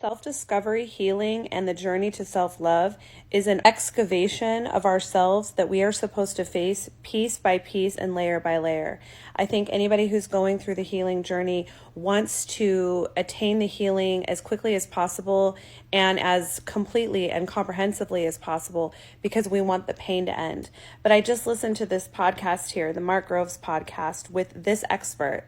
Self-discovery, healing, and the journey to self-love is an excavation of ourselves that we are supposed to face piece by piece and layer by layer. I think anybody who's going through the healing journey wants to attain the healing as quickly as possible and as completely and comprehensively as possible because we want the pain to end. But I just listened to this podcast here, the Mark Groves podcast, with this expert,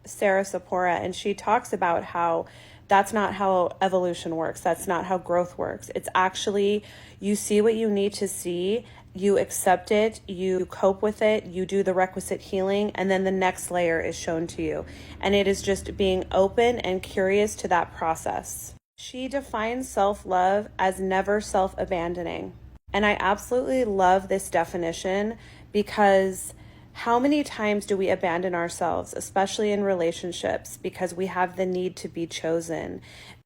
Sarah Sapora, and she talks about how that's not how evolution works. That's not how growth works. It's actually, you see what you need to see, you accept it, you cope with it, you do the requisite healing, and then the next layer is shown to you. And it is just being open and curious to that process. She defines self-love as never self-abandoning. And I absolutely love this definition because how many times do we abandon ourselves, especially in relationships, because we have the need to be chosen?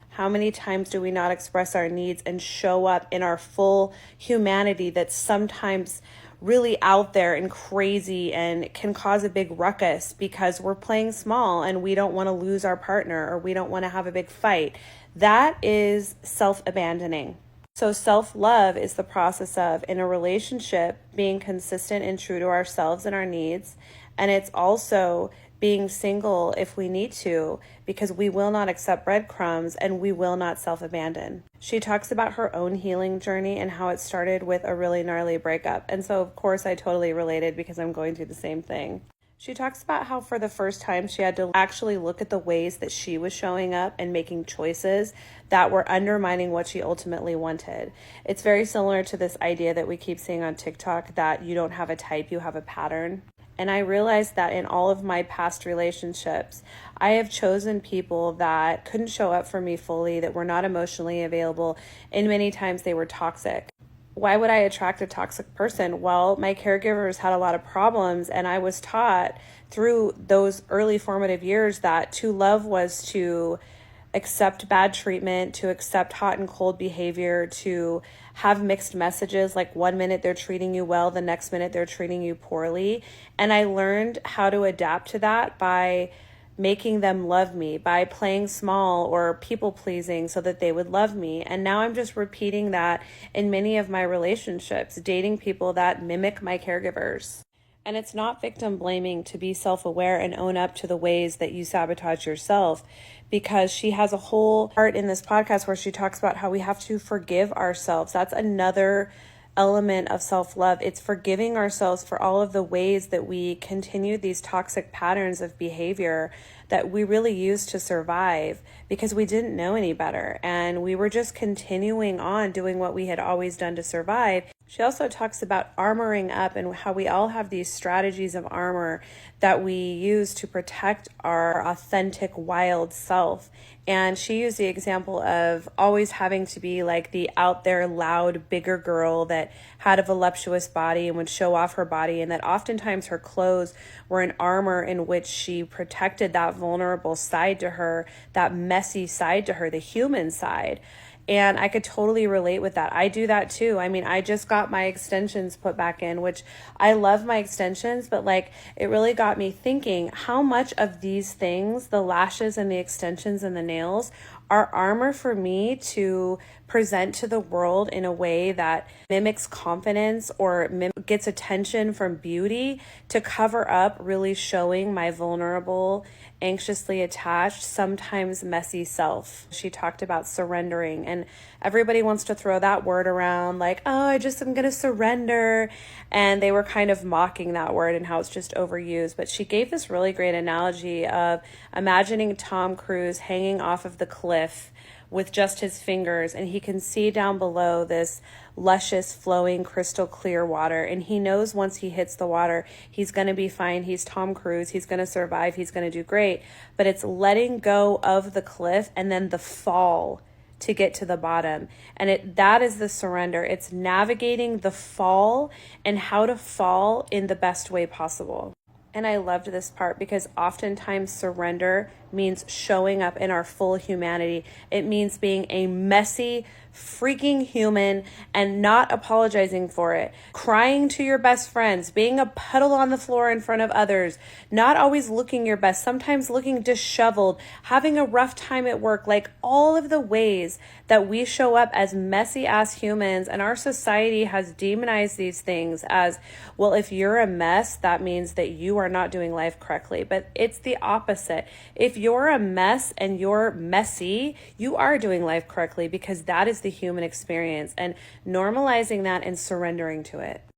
How many times do we not express our needs and show up in our full humanity that's sometimes really out there and crazy and can cause a big ruckus because we're playing small and we don't want to lose our partner or we don't want to have a big fight? That is self-abandoning. So self-love is the process of, in a relationship, being consistent and true to ourselves and our needs. And it's also being single if we need to, because we will not accept breadcrumbs and we will not self-abandon. She talks about her own healing journey and how it started with a really gnarly breakup. And so, of course, I totally related because I'm going through the same thing. She talks about how for the first time she had to actually look at the ways that she was showing up and making choices that were undermining what she ultimately wanted. It's very similar to this idea that we keep seeing on TikTok that you don't have a type, you have a pattern. And I realized that in all of my past relationships, I have chosen people that couldn't show up for me fully, that were not emotionally available, and many times they were toxic. Why would I attract a toxic person? Well, my caregivers had a lot of problems, and I was taught through those early formative years that to love was to accept bad treatment, to accept hot and cold behavior, to have mixed messages, like 1 minute they're treating you well, the next minute they're treating you poorly. And I learned how to adapt to that by making them love me, by playing small or people pleasing so that they would love me. And now I'm just repeating that in many of my relationships, dating people that mimic my caregivers. And it's not victim blaming to be self-aware and own up to the ways that you sabotage yourself, because she has a whole part in this podcast where she talks about how we have to forgive ourselves. That's another element of self-love. It's forgiving ourselves for all of the ways that we continue these toxic patterns of behavior that we really used to survive because we didn't know any better. And we were just continuing on doing what we had always done to survive. She also talks about armoring up and how we all have these strategies of armor that we use to protect our authentic, wild self. And she used the example of always having to be like the out there, loud, bigger girl that had a voluptuous body and would show off her body, and that oftentimes her clothes were an armor in which she protected that vulnerable side to her, that messy side to her, the human side. And I could totally relate with that. I do that too. I mean, I just got my extensions put back in, which I love my extensions, but like it really got me thinking how much of these things, the lashes and the extensions and the nails, are armor for me to present to the world in a way that mimics confidence or gets attention from beauty, to cover up really showing my vulnerable, anxiously attached, sometimes messy self. She talked about surrendering, and everybody wants to throw that word around like, oh, I'm going to surrender. And they were kind of mocking that word and how it's just overused. But she gave this really great analogy of imagining Tom Cruise hanging off of the cliff with just his fingers, and he can see down below this luscious, flowing, crystal clear water, and he knows once he hits the water, he's going to be fine. He's Tom Cruise. He's going to survive. He's going to do great. But it's letting go of the cliff and then the fall to get to the bottom. And that is the surrender. It's navigating the fall and how to fall in the best way possible. And I loved this part because oftentimes surrender means showing up in our full humanity. It means being a messy, freaking human and not apologizing for it. Crying to your best friends, being a puddle on the floor in front of others, not always looking your best, sometimes looking disheveled, having a rough time at work, like all of the ways that we show up as messy ass humans. And our society has demonized these things as, well, if you're a mess, that means that you are not doing life correctly. But it's the opposite. If you're a mess and you're messy, you are doing life correctly, because that is the human experience, and normalizing that and surrendering to it.